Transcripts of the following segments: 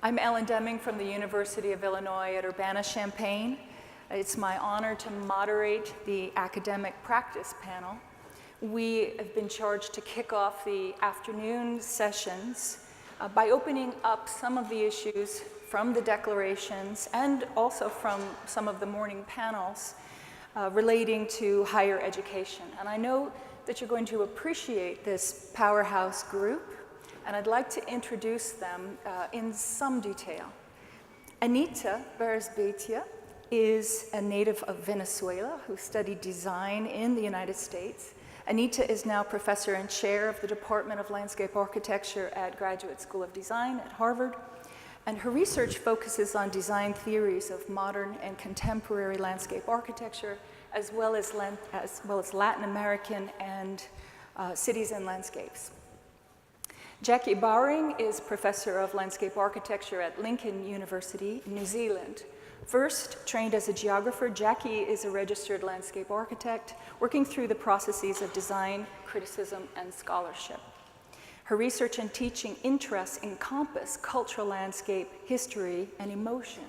I'm Ellen Deming from the University of Illinois at Urbana-Champaign. It's my honor to moderate the academic practice panel. We have been charged to kick off the afternoon sessions by opening up some of the issues from the declarations and also from some of the morning panels relating to higher education. And I know that you're going to appreciate this powerhouse group, and I'd like to introduce them in some detail. Anita Berrizbeitia is a native of Venezuela who studied design in the United States. Anita is now professor and chair of the Department of Landscape Architecture at Graduate School of Design at Harvard. And her research focuses on design theories of modern and contemporary landscape architecture, as well as Latin American and cities and landscapes. Jacky Bowring is professor of landscape architecture at Lincoln University, New Zealand. First trained as a geographer, Jacky is a registered landscape architect, working through the processes of design, criticism, and scholarship. Her research and teaching interests encompass cultural landscape, history, and emotion.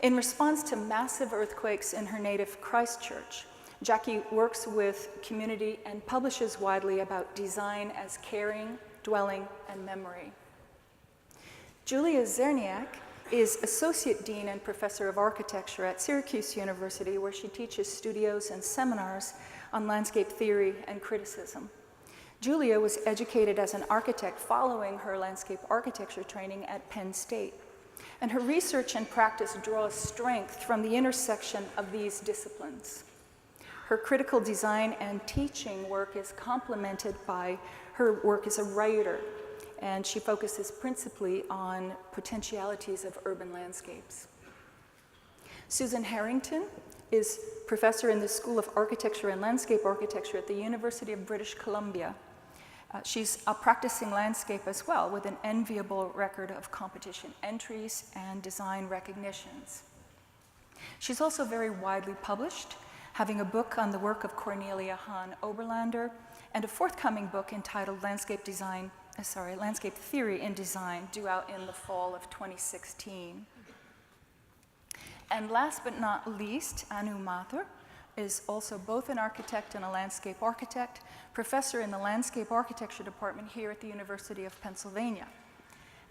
In response to massive earthquakes in her native Christchurch, Jacky works with community and publishes widely about design as caring, dwelling, and memory. Julia Czerniak is Associate Dean and Professor of Architecture at Syracuse University, where she teaches studios and seminars on landscape theory and criticism. Julia was educated as an architect following her landscape architecture training at Penn State. And her research and practice draws strength from the intersection of these disciplines. Her critical design and teaching work is complemented by her work as a writer, and she focuses principally on potentialities of urban landscapes. Susan Herrington is professor in the School of Architecture and Landscape Architecture at the University of British Columbia. She's a practicing landscape as well, with an enviable record of competition entries and design recognitions. She's also very widely published, having a book on the work of Cornelia Hahn Oberlander and a forthcoming book entitled Landscape Theory in Design, due out in the fall of 2016. And last but not least, Mathur is also both an architect and a landscape architect, professor in the Landscape Architecture Department here at the University of Pennsylvania.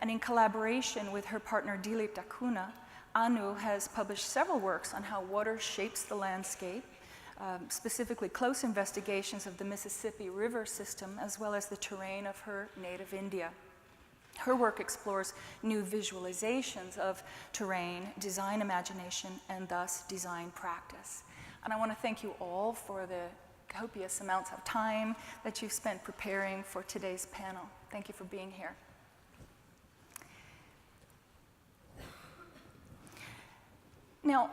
And in collaboration with her partner Dilip Dakuna, Anu has published several works on how water shapes the landscape, specifically close investigations of the Mississippi River system, as well as the terrain of her native India. Her work explores new visualizations of terrain, design imagination, and thus design practice. And I want to thank you all for the copious amounts of time that you've spent preparing for today's panel. Thank you for being here. Now,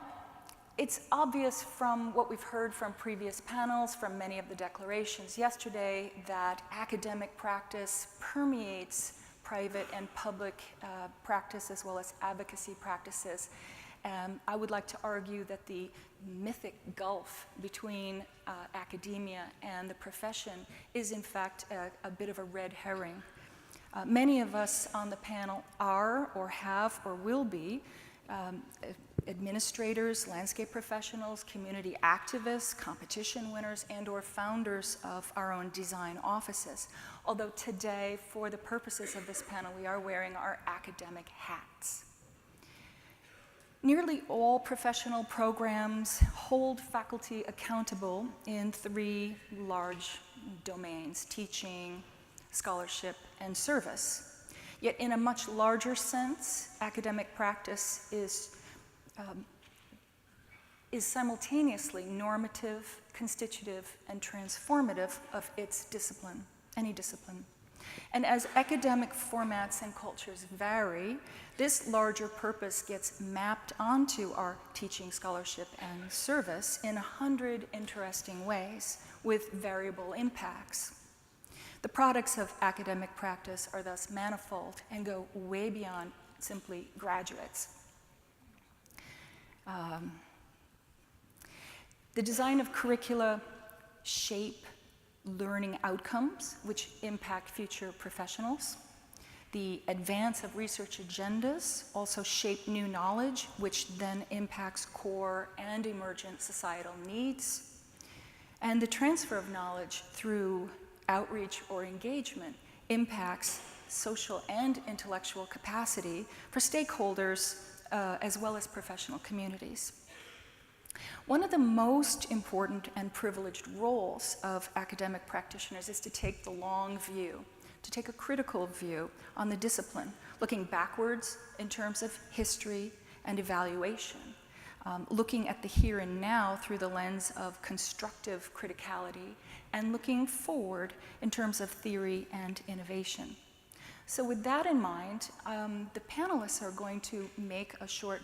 it's obvious from what we've heard from previous panels, from many of the declarations yesterday, that academic practice permeates private and public practice as well as advocacy practices. I would like to argue that the mythic gulf between academia and the profession is in fact a bit of a red herring. Many of us on the panel are or have or will be administrators, landscape professionals, community activists, competition winners, and or founders of our own design offices. Although today, for the purposes of this panel, we are wearing our academic hats. Nearly all professional programs hold faculty accountable in three large domains: teaching, scholarship, and service. Yet in a much larger sense, academic practice is simultaneously normative, constitutive, and transformative of its discipline, any discipline. And as academic formats and cultures vary, this larger purpose gets mapped onto our teaching, scholarship, and service in 100 interesting ways with variable impacts. The products of academic practice are thus manifold and go way beyond simply graduates. The design of curricula shape learning outcomes which impact future professionals. The advance of research agendas also shape new knowledge, which then impacts core and emergent societal needs. And the transfer of knowledge through outreach or engagement impacts social and intellectual capacity for stakeholders as well as professional communities. One of the most important and privileged roles of academic practitioners is to take the long view, to take a critical view on the discipline, looking backwards in terms of history and evaluation, looking at the here and now through the lens of constructive criticality, and looking forward in terms of theory and innovation. So with that in mind, the panelists are going to make a short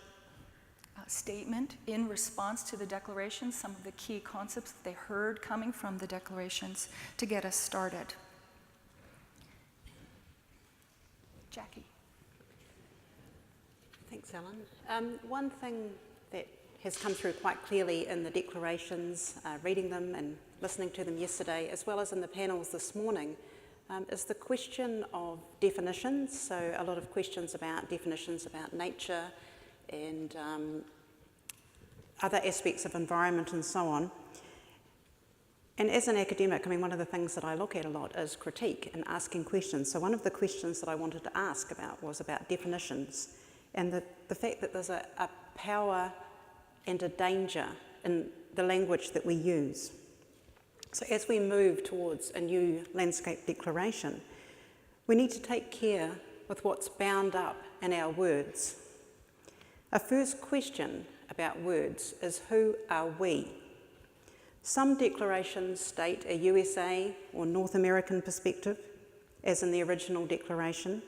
statement in response to the declarations, some of the key concepts that they heard coming from the declarations to get us started. Jacky. Thanks, Ellen. One thing that has come through quite clearly in the declarations, reading them and listening to them yesterday, as well as in the panels this morning, is the question of definitions. So a lot of questions about definitions about nature and other aspects of environment and so on. And as an academic, I mean, one of the things that I look at a lot is critique and asking questions. So one of the questions that I wanted to ask about was about definitions and the fact that there's a power and a danger in the language that we use. So as we move towards a new landscape declaration, we need to take care with what's bound up in our words. A first question about words is, who are we? Some declarations state a USA or North American perspective, as in the original declaration.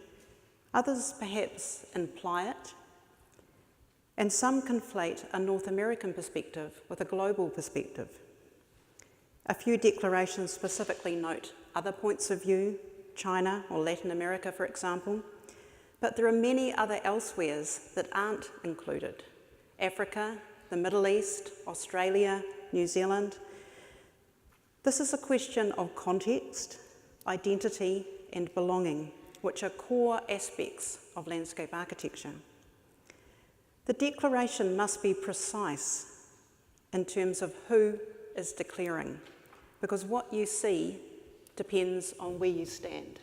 Others perhaps imply it. And some conflate a North American perspective with a global perspective. A few declarations specifically note other points of view, China or Latin America, for example, but there are many other elsewheres that aren't included. Africa, the Middle East, Australia, New Zealand. This is a question of context, identity, and belonging, which are core aspects of landscape architecture. The declaration must be precise in terms of who is declaring, because what you see depends on where you stand.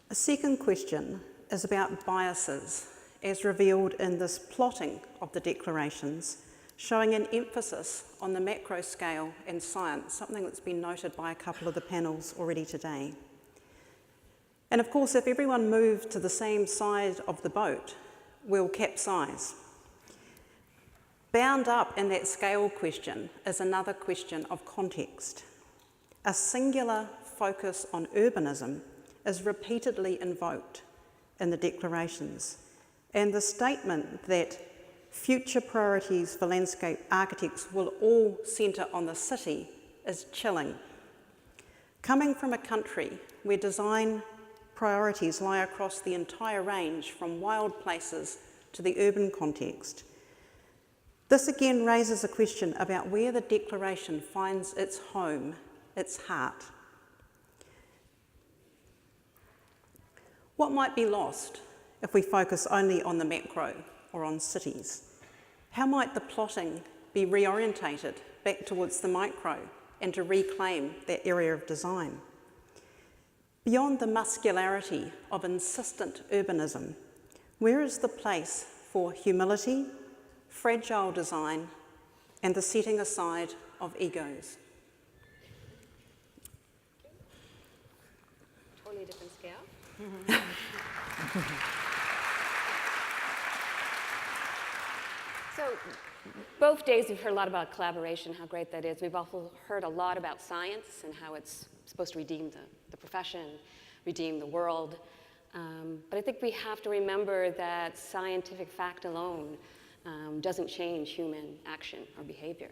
A second question is about biases, as revealed in this plotting of the declarations, showing an emphasis on the macro scale and science, something that's been noted by a couple of the panels already today. And of course, if everyone moved to the same side of the boat, we'll capsize. Bound up in that scale question is another question of context. A singular focus on urbanism is repeatedly invoked in the declarations, and the statement that future priorities for landscape architects will all centre on the city is chilling. Coming from a country where design priorities lie across the entire range from wild places to the urban context, this again raises a question about where the declaration finds its home, its heart. What might be lost if we focus only on the macro or on cities? How might the plotting be reorientated back towards the micro and to reclaim that area of design? Beyond the muscularity of insistent urbanism, where is the place for humility, fragile design, and the setting aside of egos? Totally different scale. So both days we've heard a lot about collaboration, how great that is. We've also heard a lot about science and how it's supposed to redeem the profession, redeem the world. But I think we have to remember that scientific fact alone doesn't change human action or behavior.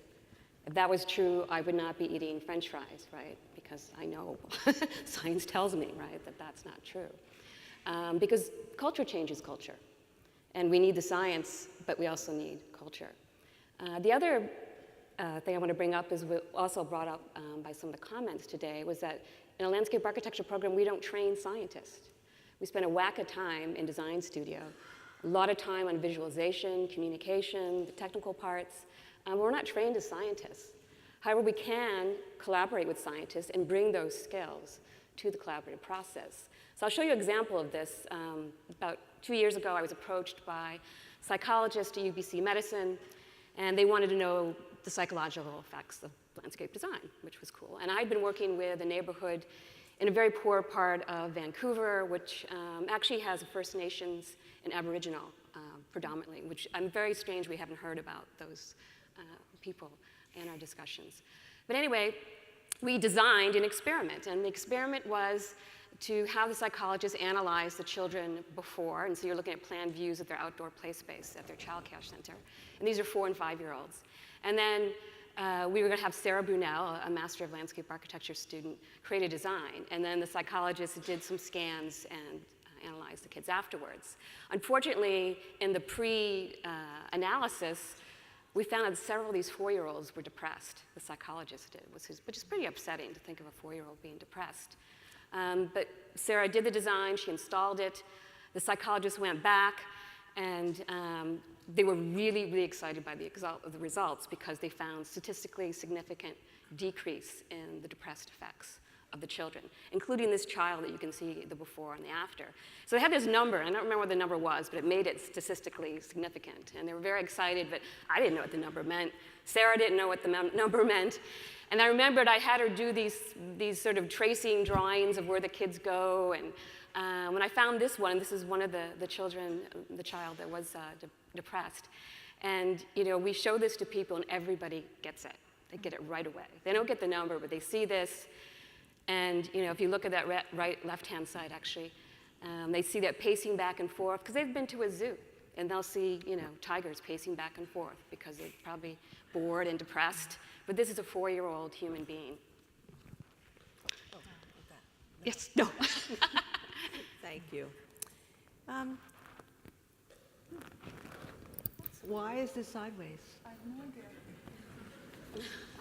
If that was true, I would not be eating French fries, right? Because I know science tells me, right, that that's not true. Because culture changes culture. And we need the science, but we also need culture. The other thing I want to bring up is also brought up by some of the comments today was that in a landscape architecture program, we don't train scientists. We spend a whack of time in design studio, a lot of time on visualization, communication, the technical parts. We're not trained as scientists. However, we can collaborate with scientists and bring those skills to the collaborative process. So I'll show you an example of this. About 2 years ago, I was approached by psychologists at UBC Medicine, and they wanted to know the psychological effects of landscape design, which was cool. And I'd been working with a neighborhood in a very poor part of Vancouver, which actually has First Nations and Aboriginal predominantly, which I'm very strange we haven't heard about those people in our discussions. But anyway, we designed an experiment, and the experiment was to have the psychologists analyze the children before, and so you're looking at planned views of their outdoor play space at their child care center. And these are 4- and 5-year-olds. And then we were going to have Sarah Brunel, a Master of Landscape Architecture student, create a design. And then the psychologists did some scans and analyzed the kids afterwards. Unfortunately, in the pre-analysis, we found out that several of these 4-year-olds were depressed, the psychologist did, which is pretty upsetting to think of a 4-year-old being depressed. But Sarah did the design, she installed it. The psychologist went back, and they were really, really excited by the results because they found statistically significant decrease in the depressed effects of the children, including this child that you can see the before and the after. So they had this number, I don't remember what the number was, but it made it statistically significant. And they were very excited, but I didn't know what the number meant. Sarah didn't know what the number meant. And I remembered I had her do these sort of tracing drawings of where the kids go. And when I found this one, this is one of the children, the child that was depressed. And we show this to people and everybody gets it. They get it right away. They don't get the number, but they see this. And if you look at that left-hand side, actually, they see that pacing back and forth because they've been to a zoo. And they'll see, tigers pacing back and forth because they're probably bored and depressed. But this is a 4-year-old human being. Oh, Yes, no. thank you. Why is this sideways? I have no idea.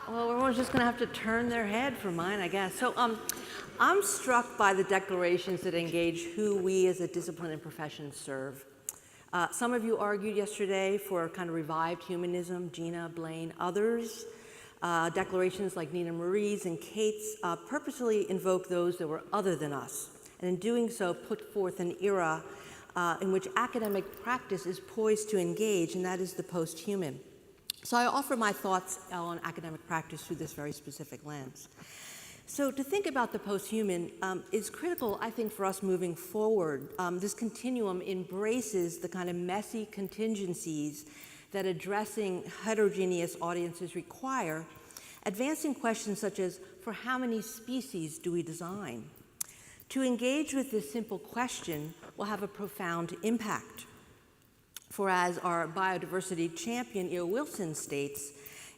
Well, everyone's just going to have to turn their head for mine, I guess. So I'm struck by the declarations that engage who we as a discipline and profession serve. Some of you argued yesterday for kind of revived humanism, Gina, Blaine, others. Declarations like Nina Marie's and Kate's purposely invoke those that were other than us, and in doing so put forth an era in which academic practice is poised to engage, and that is the posthuman. So I offer my thoughts on academic practice through this very specific lens. So to think about the posthuman is critical, I think, for us moving forward. This continuum embraces the kind of messy contingencies that addressing heterogeneous audiences require, advancing questions such as, for how many species do we design? To engage with this simple question will have a profound impact. For as our biodiversity champion, E.O. Wilson, states,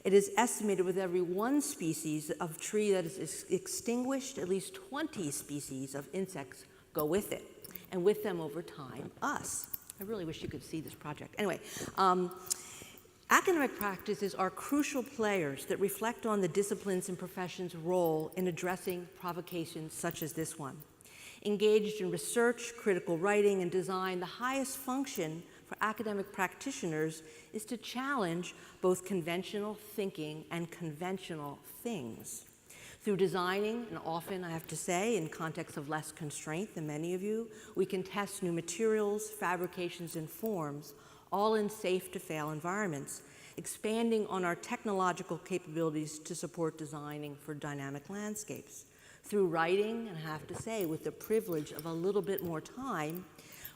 it is estimated with every 1 species of tree that is extinguished, at least 20 species of insects go with it, and with them over time, us. I really wish you could see this project. Anyway, academic practices are crucial players that reflect on the disciplines and professions' role in addressing provocations such as this one. Engaged in research, critical writing, and design, the highest function for academic practitioners is to challenge both conventional thinking and conventional things. Through designing, and often, I have to say, in context of less constraint than many of you, we can test new materials, fabrications, and forms, all in safe-to-fail environments, expanding on our technological capabilities to support designing for dynamic landscapes. Through writing, and I have to say, with the privilege of a little bit more time,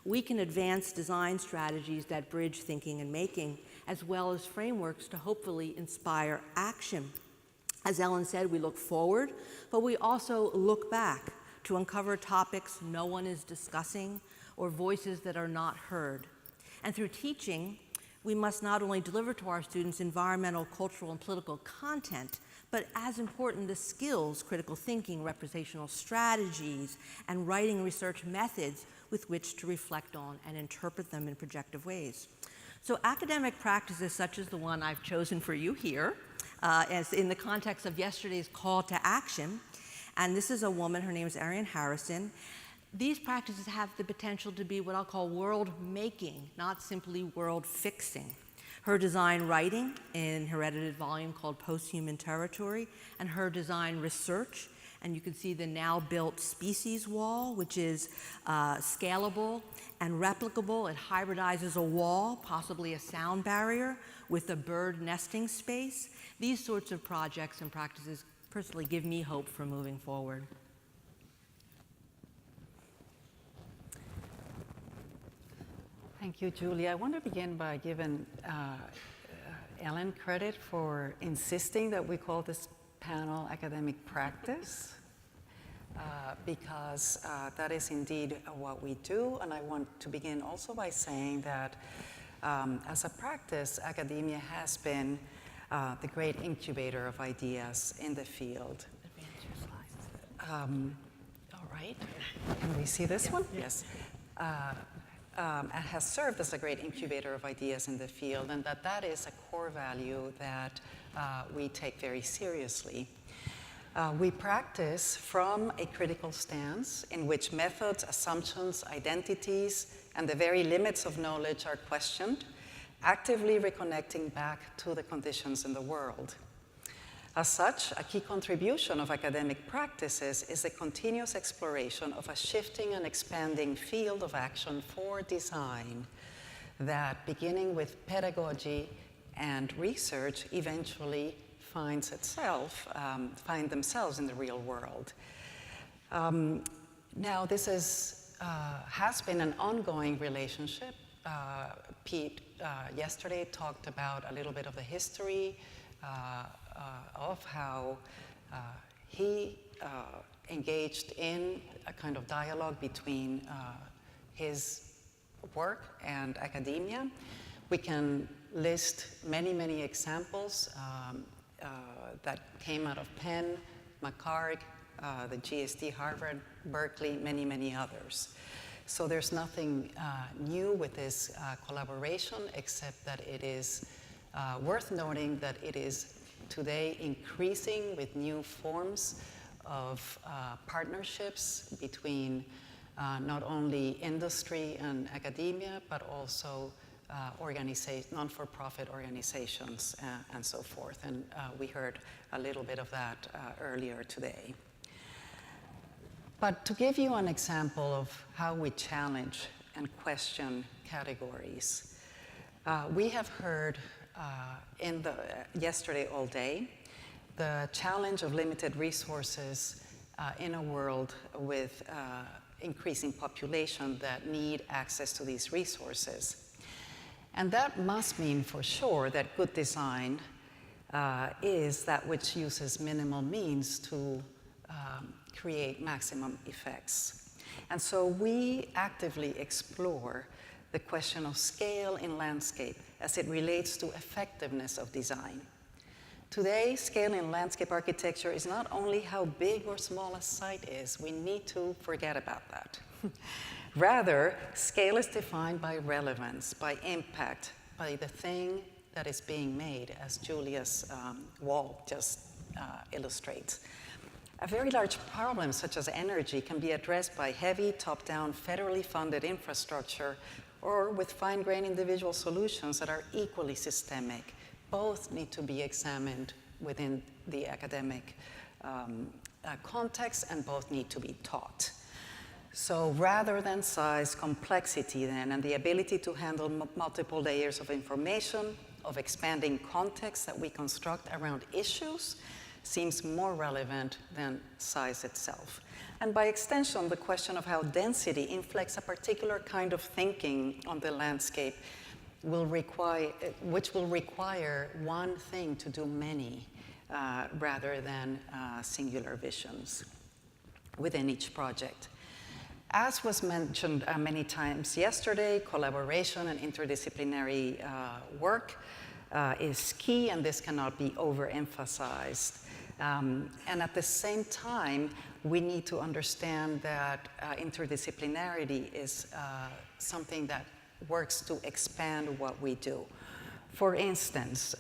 we can advance design strategies that bridge thinking and making, as well as frameworks to hopefully inspire action. As Ellen said, we look forward, but we also look back to uncover topics no one is discussing or voices that are not heard. And through teaching, we must not only deliver to our students environmental, cultural, and political content, but as important, the skills, critical thinking, representational strategies, and writing and research methods with which to reflect on and interpret them in projective ways. So academic practices such as the one I've chosen for you here, as in the context of yesterday's call to action, And this is a woman, her name is Arian Harrison. These practices have the potential to be what I'll call world-making, not simply world-fixing. Her design writing in her edited volume called Posthuman Territory, and her design research, and you can see the now built species wall, which is scalable and replicable. It hybridizes a wall, possibly a sound barrier, with a bird nesting space. These sorts of projects and practices personally give me hope for moving forward. Thank you, Julie. I want to begin by giving Elen credit for insisting that we call this panel academic practice, because that is indeed what we do. And I want to begin also by saying that as a practice, academia has been the great incubator of ideas in the field. All right. Can we see this one? Yes. And has served as a great incubator of ideas in the field, and that is a core value that we take very seriously. We practice from a critical stance in which methods, assumptions, identities, and the very limits of knowledge are questioned, actively reconnecting back to the conditions in the world. As such, a key contribution of academic practices is the continuous exploration of a shifting and expanding field of action for design that, beginning with pedagogy and research, eventually find themselves in the real world. Now, this has been an ongoing relationship. Pete yesterday talked about a little bit of the history of how he engaged in a kind of dialogue between his work and academia. We can list many, many examples that came out of Penn, McCarg, the GSD, Harvard, Berkeley, many, many others. So there's nothing new with this collaboration, except that it is worth noting that it is today increasing with new forms of partnerships between not only industry and academia, but also non-for-profit organizations and so forth. And we heard a little bit of that earlier today. But to give you an example of how we challenge and question categories, we have heard yesterday all day the challenge of limited resources in a world with increasing population that need access to these resources. And that must mean for sure that good design is that which uses minimal means to create maximum effects. And so we actively explore the question of scale in landscape as it relates to effectiveness of design. Today, scale in landscape architecture is not only how big or small a site is. We need to forget about that. Rather, scale is defined by relevance, by impact, by the thing that is being made, as Julia's wall just illustrates. A very large problem, such as energy, can be addressed by heavy, top-down, federally funded infrastructure, or with fine-grained individual solutions that are equally systemic. Both need to be examined within the academic context, and both need to be taught. So rather than size, complexity then, and the ability to handle multiple layers of information, of expanding context that we construct around issues, seems more relevant than size itself. And by extension, the question of how density inflects a particular kind of thinking on the landscape which will require one thing to do many rather than singular visions within each project. As was mentioned many times yesterday, collaboration and interdisciplinary work is key, and this cannot be overemphasized. And at the same time, we need to understand that interdisciplinarity is something that works to expand what we do. For instance,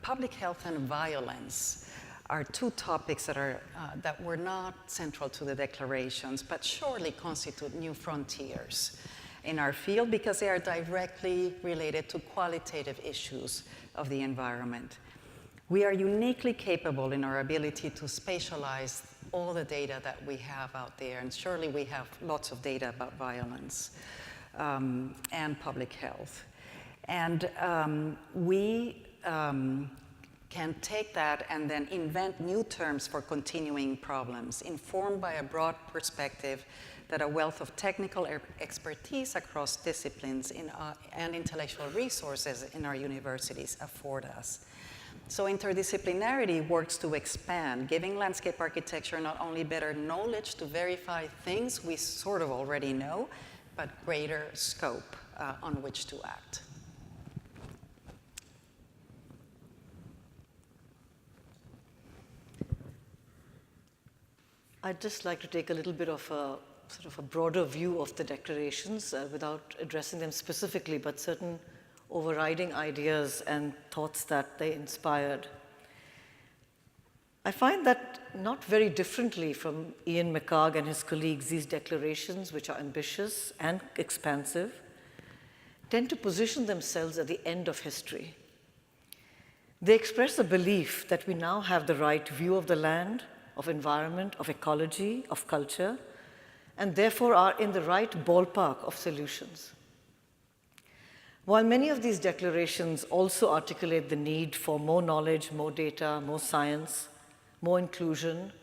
public health and violence are two topics that were not central to the declarations, but surely constitute new frontiers in our field because they are directly related to qualitative issues of the environment. We are uniquely capable in our ability to spatialize all the data that we have out there, and surely we have lots of data about violence and public health. And we can take that and then invent new terms for continuing problems, informed by a broad perspective that a wealth of technical expertise across disciplines and intellectual resources in our universities afford us. So interdisciplinarity works to expand, giving landscape architecture not only better knowledge to verify things we sort of already know, but greater scope on which to act. I'd just like to take a little bit of a sort of a broader view of the declarations without addressing them specifically, but certain overriding ideas and thoughts that they inspired. I find that not very differently from Ian McHarg and his colleagues, these declarations, which are ambitious and expansive, tend to position themselves at the end of history. They express a belief that we now have the right view of the land, of environment, of ecology, of culture, and therefore are in the right ballpark of solutions. While many of these declarations also articulate the need for more knowledge, more data, more science, more inclusion,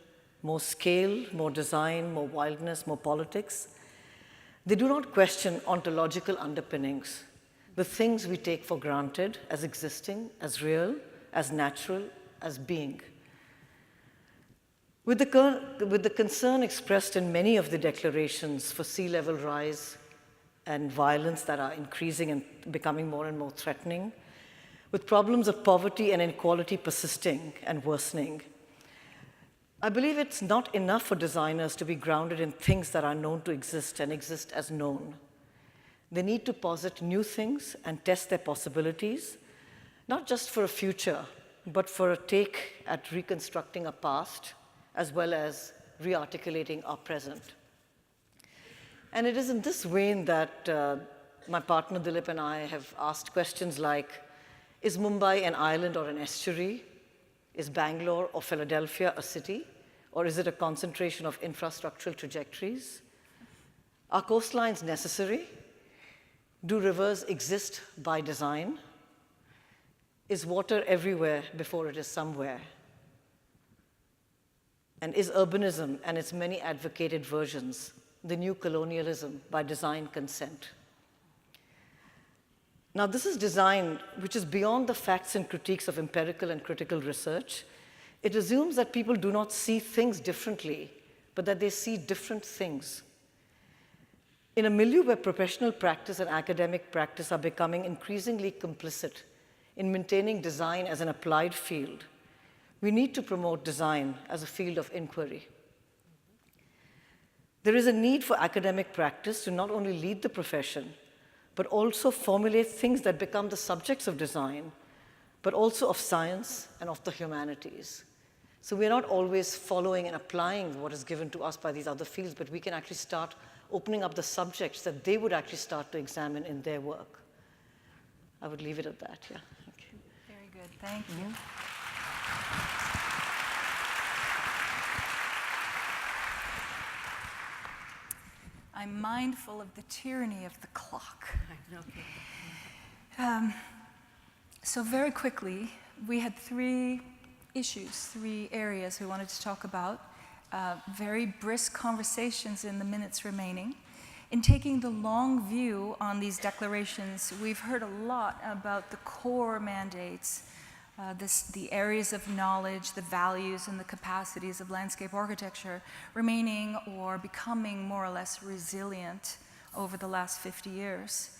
more scale, more design, more wildness, more politics, they do not question ontological underpinnings, the things we take for granted as existing, as real, as natural, as being. With the concern expressed in many of the declarations for sea level rise and violence that are increasing and becoming more and more threatening, with problems of poverty and inequality persisting and worsening, I believe it's not enough for designers to be grounded in things that are known to exist and exist as known. They need to posit new things and test their possibilities, not just for a future, but for a take at reconstructing a past, as well as re-articulating our present. And it is in this vein that my partner Dilip and I have asked questions like, is Mumbai an island or an estuary? Is Bangalore or Philadelphia a city? Or is it a concentration of infrastructural trajectories? Are coastlines necessary? Do rivers exist by design? Is water everywhere before it is somewhere? And is urbanism and its many advocated versions the new colonialism by design consent? Now, this is design which is beyond the facts and critiques of empirical and critical research. It assumes that people do not see things differently, but that they see different things. In a milieu where professional practice and academic practice are becoming increasingly complicit in maintaining design as an applied field, we need to promote design as a field of inquiry. There is a need for academic practice to not only lead the profession, but also formulate things that become the subjects of design, but also of science and of the humanities. So we're not always following and applying what is given to us by these other fields, but we can actually start opening up the subjects that they would actually start to examine in their work. I would leave it at that, yeah. Okay. Very good, thank you. I'm mindful of the tyranny of the clock. So very quickly, we had three issues, three areas we wanted to talk about. Very brisk conversations in the minutes remaining. In taking the long view on these declarations, we've heard a lot about the core mandates, the areas of knowledge, the values, and the capacities of landscape architecture remaining or becoming more or less resilient over the last 50 years,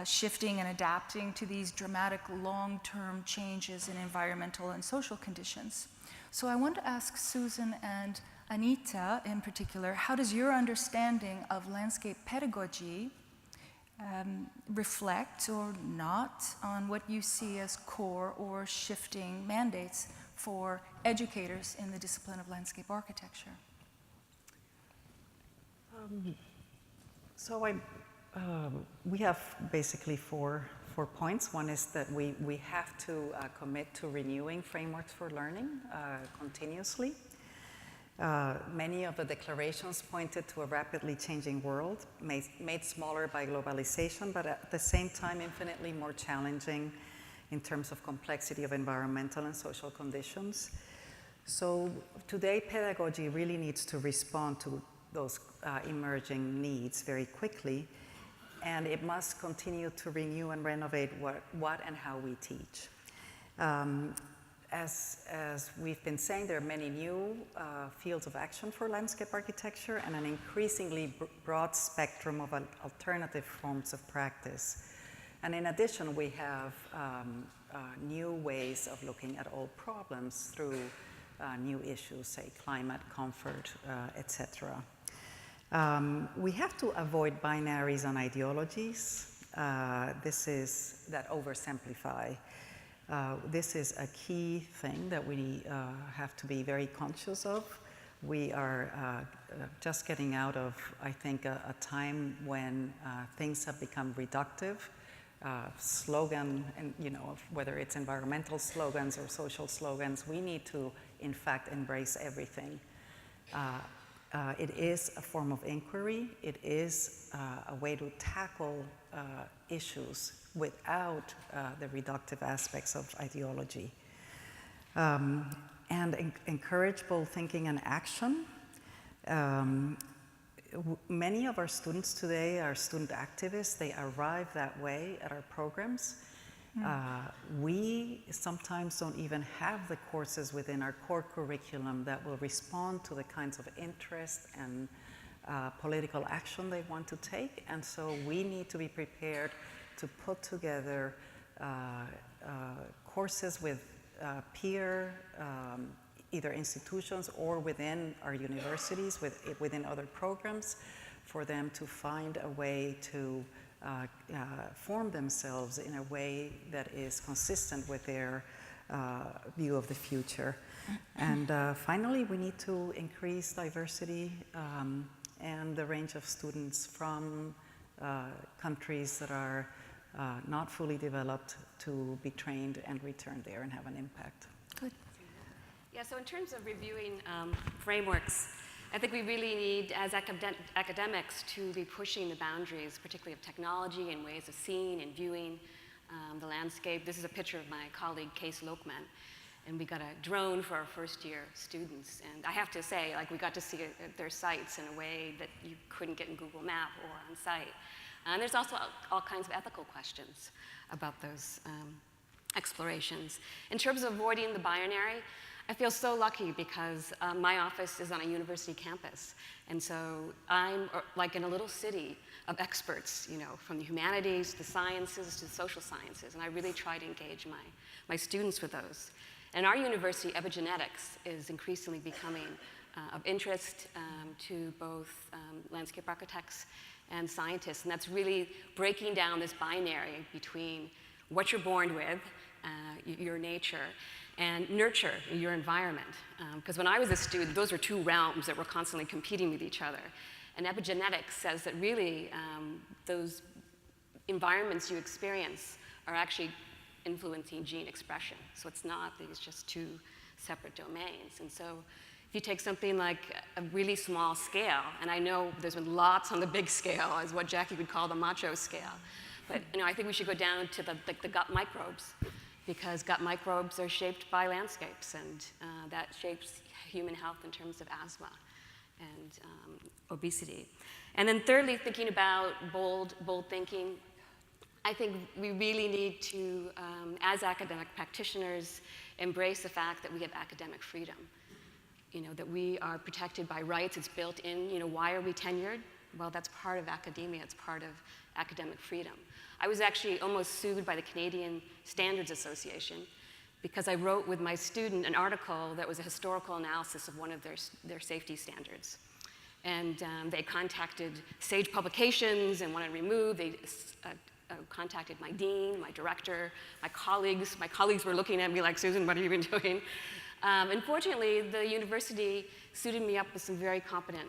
shifting and adapting to these dramatic long-term changes in environmental and social conditions. So I want to ask Susan and Anita in particular, how does your understanding of landscape pedagogy reflect or not on what you see as core or shifting mandates for educators in the discipline of landscape architecture? We have basically four points. One is that we have to commit to renewing frameworks for learning continuously. Many of the declarations pointed to a rapidly changing world, made smaller by globalization, but at the same time infinitely more challenging in terms of complexity of environmental and social conditions. So today, pedagogy really needs to respond to those emerging needs very quickly, and it must continue to renew and renovate what and how we teach. As we've been saying, there are many new fields of action for landscape architecture and an increasingly broad spectrum of alternative forms of practice. And in addition, we have new ways of looking at old problems through new issues, say climate, comfort, etc. We have to avoid binaries and ideologies. That oversimplify. This is a key thing that we have to be very conscious of. We are just getting out of, I think, a time when things have become reductive. Slogan, and whether it's environmental slogans or social slogans, we need to, in fact, embrace everything. It is a form of inquiry. It is a way to tackle issues without the reductive aspects of ideology. And encourage both thinking and action. Many of our students today are student activists. They arrive that way at our programs. We sometimes don't even have the courses within our core curriculum that will respond to the kinds of interest and political action they want to take. And so we need to be prepared to put together courses with peer either institutions or within our universities, within other programs, for them to find a way to form themselves in a way that is consistent with their view of the future. And finally, we need to increase diversity and the range of students from countries that are not fully developed to be trained and return there and have an impact. Good. Yeah, so in terms of reviewing frameworks, I think we really need, as academics, to be pushing the boundaries, particularly of technology and ways of seeing and viewing the landscape. This is a picture of my colleague, Case Lokman, and we got a drone for our first-year students. And I have to say, we got to see their sites in a way that you couldn't get in Google Map or on site. And there's also all kinds of ethical questions about those explorations. In terms of avoiding the binary, I feel so lucky because my office is on a university campus. And so I'm like in a little city of experts, from the humanities, to the sciences, to the social sciences. And I really try to engage my students with those. And our university, epigenetics, is increasingly becoming of interest to both landscape architects and scientists. And that's really breaking down this binary between what you're born with, your nature, and nurture, your environment. Because when I was a student, those were two realms that were constantly competing with each other. And epigenetics says that really those environments you experience are actually influencing gene expression. So it's not these just two separate domains. And so if you take something like a really small scale, and I know there's been lots on the big scale, as what Jacky would call the macho scale, but I think we should go down to the gut microbes, because gut microbes are shaped by landscapes, and that shapes human health in terms of asthma and obesity. And then thirdly, thinking about bold thinking, I think we really need to, as academic practitioners, embrace the fact that we have academic freedom. That we are protected by rights. It's built in. Why are we tenured? Well, that's part of academia. It's part of academic freedom. I was actually almost sued by the Canadian Standards Association because I wrote with my student an article that was a historical analysis of one of their safety standards. And they contacted Sage Publications and wanted to remove. They contacted my dean, my director, my colleagues. My colleagues were looking at me like, Susan, what have you been doing? Unfortunately, the university suited me up with some very competent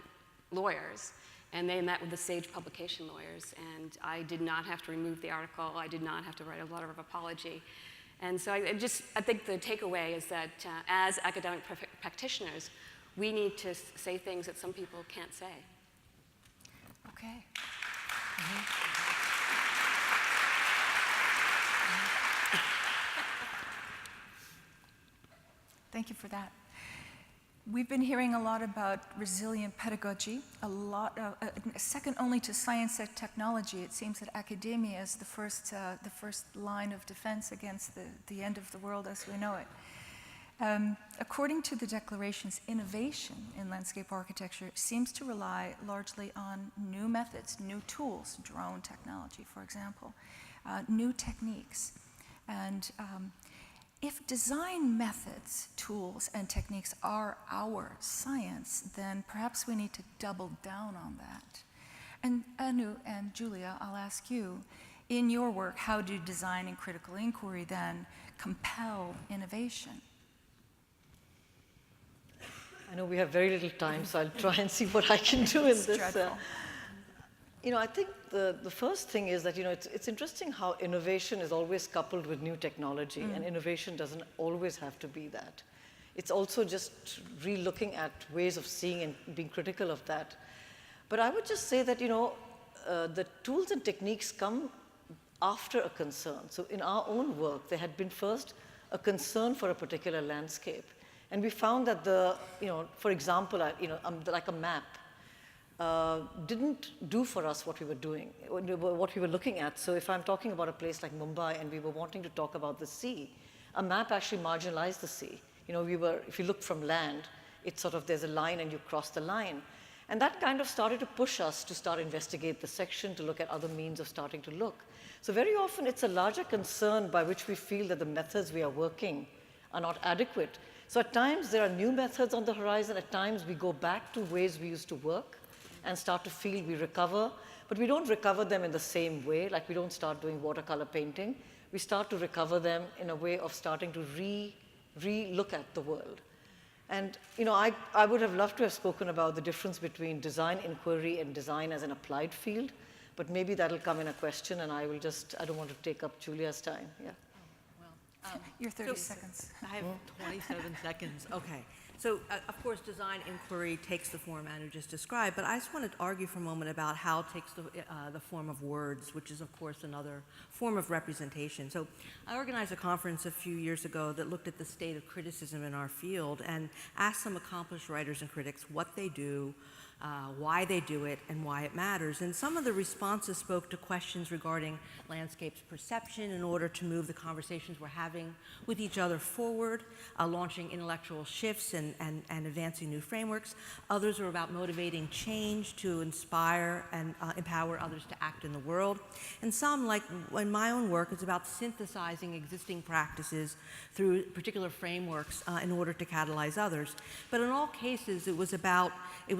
lawyers, and they met with the Sage Publication lawyers, and I did not have to remove the article. I did not have to write a letter of apology. And so I think the takeaway is that as academic practitioners, we need to say things that some people can't say. Okay. Thank you for that. We've been hearing a lot about resilient pedagogy, second only to science and technology. It seems that academia is the first line of defense against the end of the world as we know it. According to the declarations, innovation in landscape architecture seems to rely largely on new methods, new tools, drone technology, for example, new techniques. And if design methods, tools, and techniques are our science, then perhaps we need to double down on that. And Anu and Julia, I'll ask you, in your work, how do design and critical inquiry then compel innovation? I know we have very little time, so I'll try and see what I can do in this. I think the first thing is that, it's interesting how innovation is always coupled with new technology, and innovation doesn't always have to be that. It's also just re-looking at ways of seeing and being critical of that. But I would just say that, the tools and techniques come after a concern. So in our own work, there had been first a concern for a particular landscape. And we found that for example, like a map, didn't do for us what we were doing, what we were looking at. So if I'm talking about a place like Mumbai and we were wanting to talk about the sea, a map actually marginalized the sea. If you look from land, it's sort of, there's a line and you cross the line. And that kind of started to push us to start investigate the section, to look at other means of starting to look. So very often it's a larger concern by which we feel that the methods we are working are not adequate. So at times there are new methods on the horizon, at times we go back to ways we used to work and start to feel we recover, but we don't recover them in the same way, like we don't start doing watercolor painting. We start to recover them in a way of starting to re-look at the world. And I would have loved to have spoken about the difference between design inquiry and design as an applied field, but maybe that'll come in a question, and I don't want to take up Julia's time. Yeah. Your 30 seconds. I have 27 seconds. Okay. So, of course, design inquiry takes the form Anu just described, but I just wanted to argue for a moment about how it takes the form of words, which is, of course, another form of representation. So I organized a conference a few years ago that looked at the state of criticism in our field and asked some accomplished writers and critics what they do, why they do it, and why it matters. And some of the responses spoke to questions regarding landscape's perception in order to move the conversations we're having with each other forward, launching intellectual shifts and advancing new frameworks. Others are about motivating change to inspire and empower others to act in the world. And some, like in my own work, is about synthesizing existing practices through particular frameworks in order to catalyze others. But in all cases, it was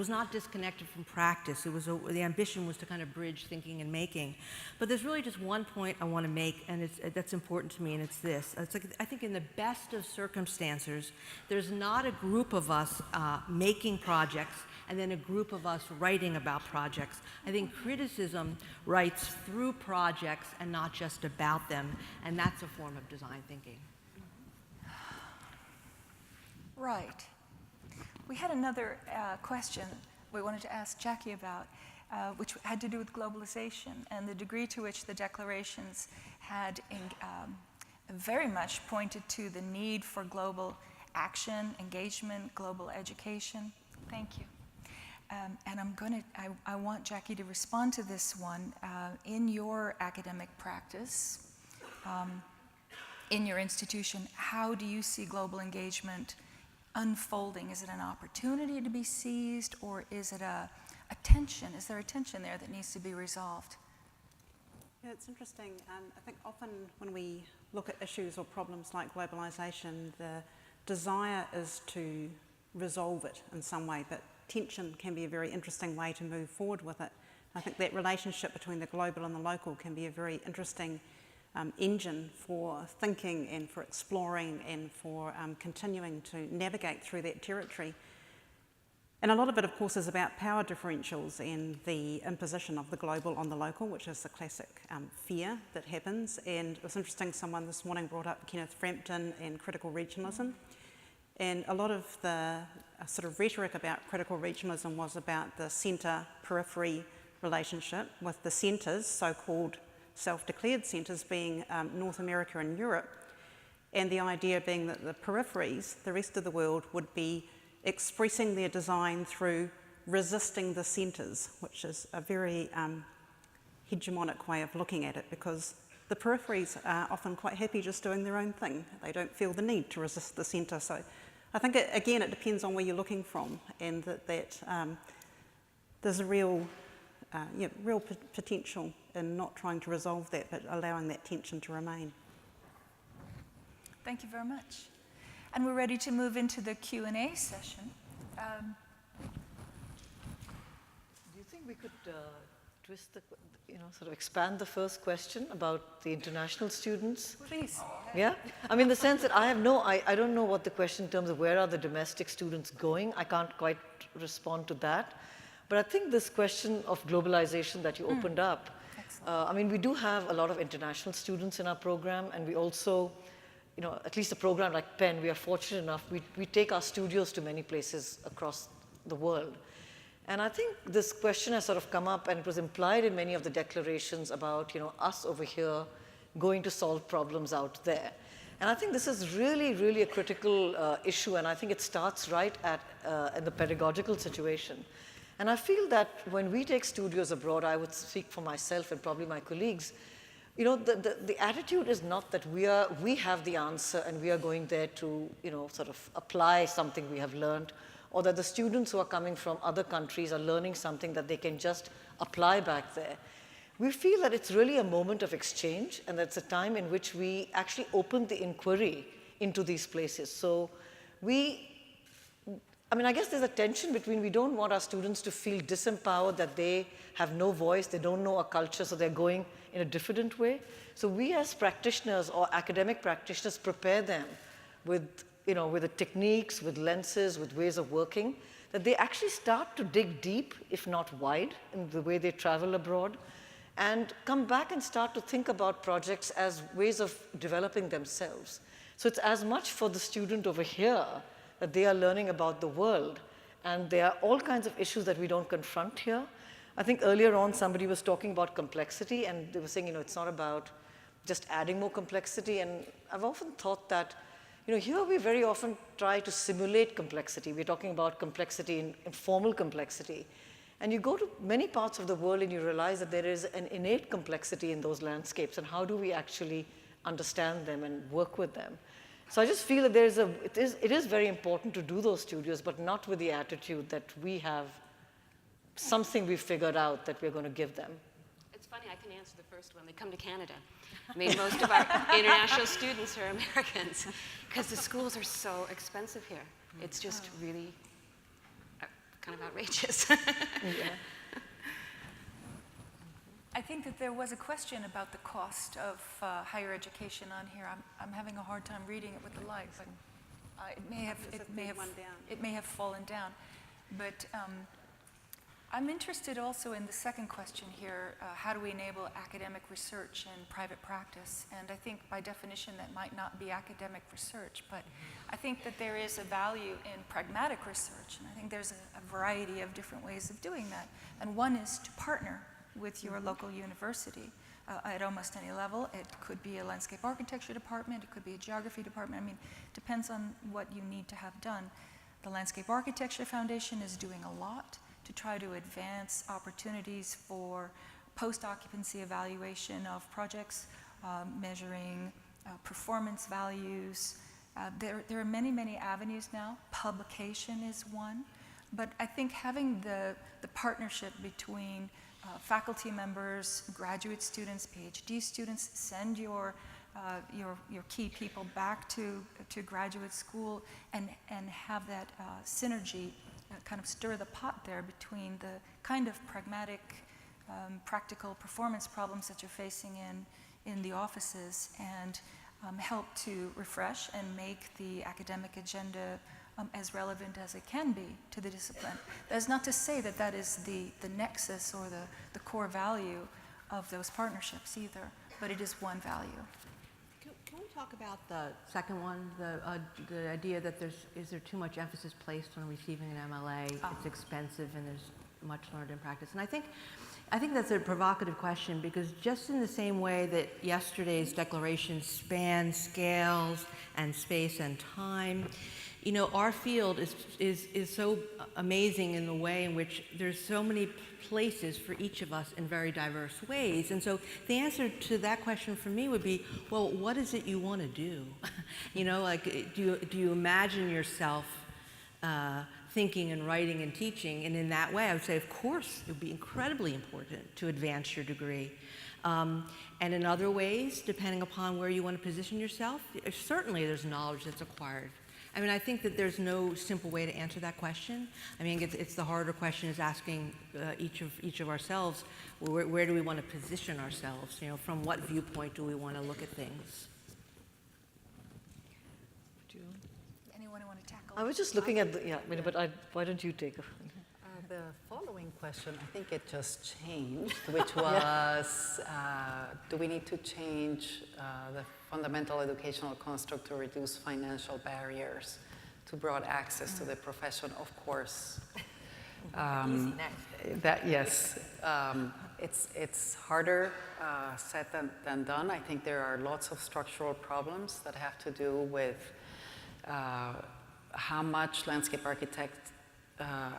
not disconnected from practice. The ambition was to kind of bridge thinking and making. But there's really just one point I want to make, and that's important to me, and it's this. I think in the best of circumstances, there's not a group of us making projects and then a group of us writing about projects. I think criticism writes through projects and not just about them, and that's a form of design thinking. Right. We had another question we wanted to ask Jacky about, which had to do with globalization and the degree to which the declarations had very much pointed to the need for global action, engagement, global education. Thank you. And I want Jacky to respond to this one. In your academic practice, in your institution, how do you see global engagement unfolding? Is it an opportunity to be seized, or is it a tension? Is there a tension there that needs to be resolved? Yeah, it's interesting. I think often when we look at issues or problems like globalization, the desire is to resolve it in some way, but tension can be a very interesting way to move forward with it. I think that relationship between the global and the local can be a very interesting engine for thinking and for exploring and for continuing to navigate through that territory. And a lot of it, of course, is about power differentials and the imposition of the global on the local, which is the classic fear that happens. And it was interesting, someone this morning brought up Kenneth Frampton and critical regionalism. And a lot of the sort of rhetoric about critical regionalism was about the centre-periphery relationship, with the centres, so-called self-declared centres, being North America and Europe, and the idea being that the peripheries, the rest of the world, would be expressing their design through resisting the centres, which is a very hegemonic way of looking at it, because the peripheries are often quite happy just doing their own thing. They don't feel the need to resist the centre. So I think, again, it depends on where you're looking from, and that there's a real potential in not trying to resolve that, but allowing that tension to remain. Thank you very much. And we're ready to move into the Q&A session. Do you think we could twist the, sort of expand the first question about the international students? Please. Yeah? I mean, the sense that I don't know what the question in terms of where are the domestic students going. I can't quite respond to that. But I think this question of globalization that you opened up, I mean, we do have a lot of international students in our program, and we also, at least a program like Penn, we are fortunate enough, we take our studios to many places across the world. And I think this question has sort of come up, and it was implied in many of the declarations about, us over here going to solve problems out there. And I think this is really, really a critical issue, and I think it starts right in the pedagogical situation. And I feel that when we take studios abroad, I would speak for myself and probably my colleagues, the attitude is not that we have the answer and we are going there to, sort of apply something we have learned, or that the students who are coming from other countries are learning something that they can just apply back there. We feel that it's really a moment of exchange, and that's a time in which we actually open the inquiry into these places. So I guess there's a tension between, we don't want our students to feel disempowered, that they have no voice, they don't know our culture, so they're going in a different way. So we as practitioners or academic practitioners prepare them with, with the techniques, with lenses, with ways of working, that they actually start to dig deep, if not wide, in the way they travel abroad, and come back and start to think about projects as ways of developing themselves. So it's as much for the student over here that they are learning about the world, and there are all kinds of issues that we don't confront here. I think earlier on somebody was talking about complexity, and they were saying, it's not about just adding more complexity, and I've often thought that, here we very often try to simulate complexity. We're talking about complexity in informal complexity, and you go to many parts of the world and you realize that there is an innate complexity in those landscapes, and how do we actually understand them and work with them? So I just feel that it is very important to do those studios, but not with the attitude that we have something we've figured out that we're going to give them. It's funny, I can answer the first one. They come to Canada. I mean, most of our international students are Americans, because the schools are so expensive here. It's just really kind of outrageous. Yeah. I think that there was a question about the cost of higher education on here. I'm having a hard time reading it with the light, but it may have fallen down. But I'm interested also in the second question here, how do we enable academic research and private practice? And I think by definition that might not be academic research, but I think that there is a value in pragmatic research, and I think there's a variety of different ways of doing that. And one is to partner with your local university at almost any level. It could be a landscape architecture department, it could be a geography department. I mean, it depends on what you need to have done. The Landscape Architecture Foundation is doing a lot to try to advance opportunities for post-occupancy evaluation of projects, measuring performance values. There are many, many avenues now. Publication is one. But I think having the partnership between faculty members, graduate students, PhD students, send your key people back to graduate school and have that synergy kind of stir the pot there between the kind of pragmatic, practical performance problems that you're facing in the offices and help to refresh and make the academic agenda as relevant as it can be to the discipline. That's not to say that that is the nexus or the core value of those partnerships either, but it is one value. Can we talk about the second one, the idea that is there too much emphasis placed on receiving an MLA? It's expensive and there's much learned in practice. And I think that's a provocative question, because just in the same way that yesterday's declaration spans scales and space and time, you know, our field is so amazing in the way in which there's so many places for each of us in very diverse ways. And so the answer to that question for me would be, well, what is it you want to do? You know, like, do you imagine yourself thinking and writing and teaching? And in that way, I would say, of course, it would be incredibly important to advance your degree. And in other ways, depending upon where you want to position yourself, certainly there's knowledge that's acquired. I mean, I think that there's no simple way to answer that question. I mean, it's the harder question is asking each of ourselves, where do we want to position ourselves? You know, from what viewpoint do we want to look at things? Anyone want to tackle? I was just looking at the, why don't you take it? The following question, I think it just changed, which was, do we need to change the fundamental educational construct to reduce financial barriers to broad access to the profession? Of course. Easy next. Yes. It's harder said than done. I think there are lots of structural problems that have to do with how much landscape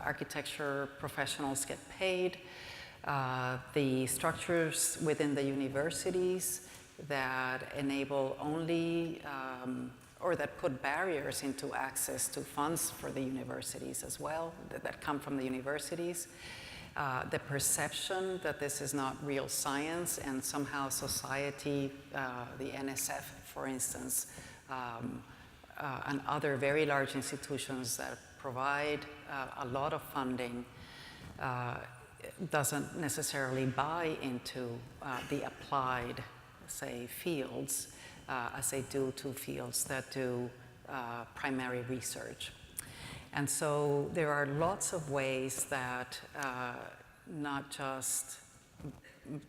architecture professionals get paid, the structures within the universities that enable only, or that put barriers into access to funds for the universities as well, that come from the universities. The perception that this is not real science and somehow society, the NSF, for instance, and other very large institutions that provide a lot of funding doesn't necessarily buy into the applied, say, fields as they do to fields that do primary research. And so there are lots of ways that not just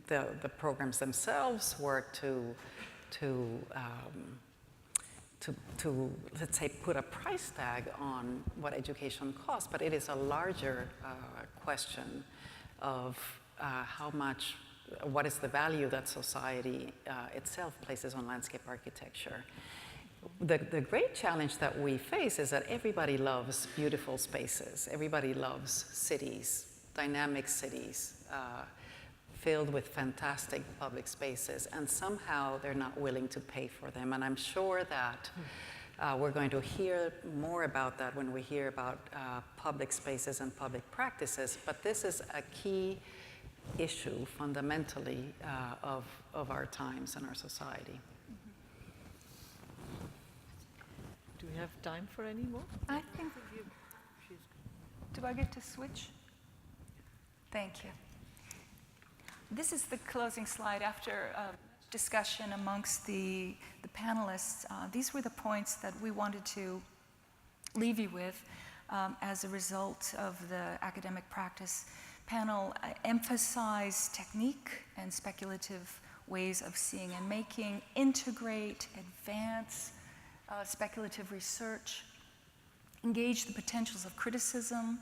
the programs themselves work to let's say, put a price tag on what education costs, but it is a larger question of how much, what is the value that society itself places on landscape architecture. The great challenge that we face is that everybody loves beautiful spaces. Everybody loves cities, dynamic cities, filled with fantastic public spaces, and somehow they're not willing to pay for them. And I'm sure that we're going to hear more about that when we hear about public spaces and public practices, but this is a key issue fundamentally of our times and our society. Do we have time for any more? I think, do I get to switch? Thank you. This is the closing slide after discussion amongst the panelists. These were the points that we wanted to leave you with as a result of the academic practice panel. Emphasize technique and speculative ways of seeing and making, integrate, advance speculative research, engage the potentials of criticism,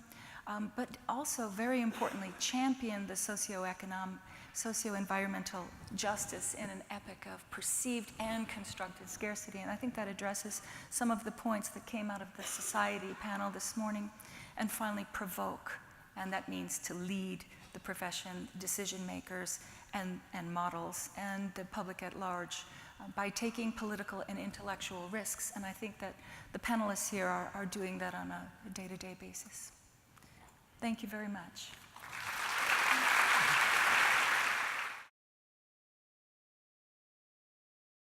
but also, very importantly, champion the socio-environmental justice in an epoch of perceived and constructed scarcity. And I think that addresses some of the points that came out of the society panel this morning. And finally, provoke, and that means to lead the profession, decision makers, and models, and the public at large by taking political and intellectual risks. And I think that the panelists here are doing that on a day-to-day basis. Thank you very much.